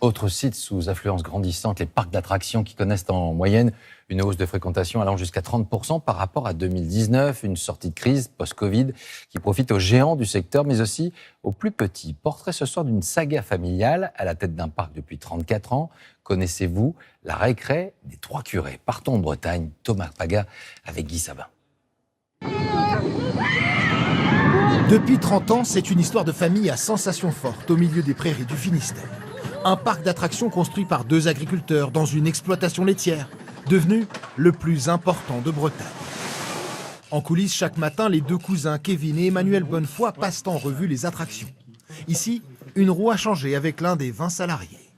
Autre site sous affluence grandissante, les parcs d'attractions qui connaissent en moyenne une hausse de fréquentation allant jusqu'à 30% par rapport à 2019, une sortie de crise post-Covid qui profite aux géants du secteur, mais aussi aux plus petits. Portrait ce soir d'une saga familiale à la tête d'un parc depuis 34 ans. Connaissez-vous la récré des Trois Curés? Partons en Bretagne, Thomas Paga avec Guy Sabin. Depuis 30 ans, c'est une histoire de famille à sensations fortes au milieu des prairies du Finistère. Un parc d'attractions construit par 2 agriculteurs dans une exploitation laitière, devenu le plus important de Bretagne. En coulisses, chaque matin, les 2 cousins, Kevin et Emmanuel Bonnefoy, passent en revue les attractions. Ici, une roue a changé avec l'un des 20 salariés.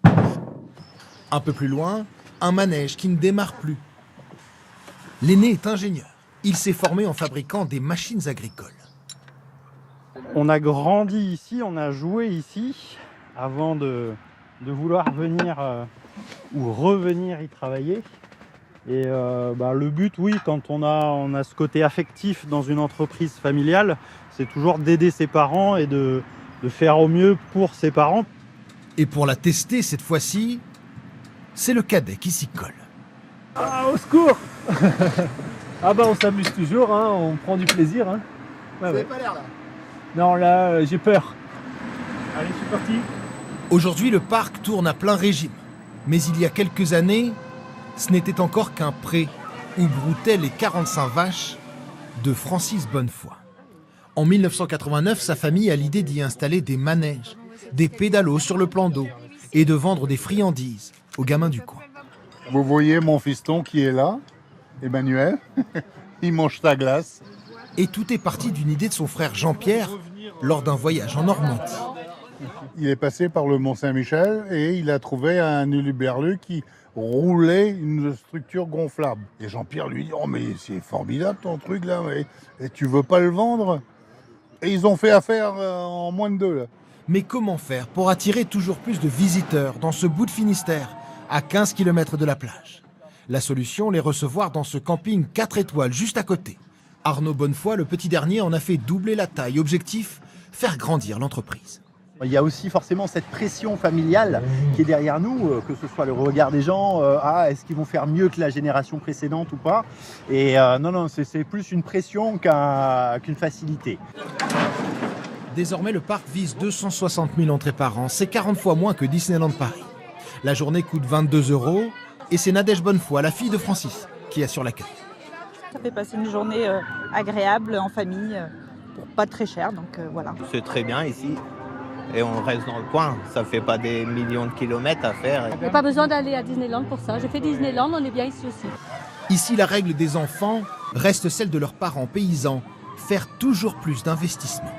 Un peu plus loin, un manège qui ne démarre plus. L'aîné est ingénieur. Il s'est formé en fabriquant des machines agricoles. On a grandi ici, on a joué ici, avant de vouloir venir ou revenir y travailler. Et le but, oui, quand on a ce côté affectif dans une entreprise familiale, c'est toujours d'aider ses parents et de faire au mieux pour ses parents. Et pour la tester cette fois-ci, c'est le cadet qui s'y colle. Ah, au secours. Ah bah on s'amuse toujours, hein, on prend du plaisir. Hein. Vous n'avez pas l'air là? Non, là, j'ai peur. Allez, je suis parti. Aujourd'hui, le parc tourne à plein régime. Mais il y a quelques années, ce n'était encore qu'un pré où broutaient les 45 vaches de Francis Bonnefoy. En 1989, sa famille a l'idée d'y installer des manèges, des pédalos sur le plan d'eau et de vendre des friandises aux gamins du coin. Vous voyez mon fiston qui est là, Emmanuel, il mange sa glace. Et tout est parti d'une idée de son frère Jean-Pierre lors d'un voyage en Normandie. Il est passé par le Mont-Saint-Michel et il a trouvé un huluberlu qui roulait une structure gonflable. Et Jean-Pierre lui dit « Oh mais c'est formidable ton truc là, et tu veux pas le vendre ?» Et ils ont fait affaire en moins de 2 là. Mais comment faire pour attirer toujours plus de visiteurs dans ce bout de Finistère, à 15 km de la plage? La solution, les recevoir dans ce camping 4 étoiles juste à côté. Arnaud Bonnefoy, le petit dernier, en a fait doubler la taille. Objectif, faire grandir l'entreprise. Il y a aussi forcément cette pression familiale qui est derrière nous, que ce soit le regard des gens, est-ce qu'ils vont faire mieux que la génération précédente ou pas? Et non, c'est plus une pression qu'une facilité. Désormais, le parc vise 260 000 entrées par an. C'est 40 fois moins que Disneyland Paris. La journée coûte 22 € et c'est Nadège Bonnefoy, la fille de Francis, qui assure l'accueil. Ça fait passer une journée agréable en famille, pour pas très cher, donc voilà. C'est très bien ici. Et on reste dans le coin, ça fait pas des millions de kilomètres à faire. Il n'y a pas besoin d'aller à Disneyland pour ça. J'ai fait Disneyland, on est bien ici aussi. Ici, la règle des enfants reste celle de leurs parents paysans, faire toujours plus d'investissements.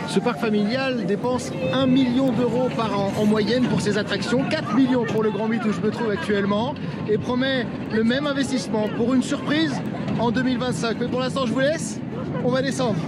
Ce parc familial dépense 1 million d'euros par an en moyenne pour ses attractions, 4 millions pour le Grand 8 où je me trouve actuellement, et promet le même investissement pour une surprise en 2025. Mais pour l'instant, je vous laisse, on va descendre.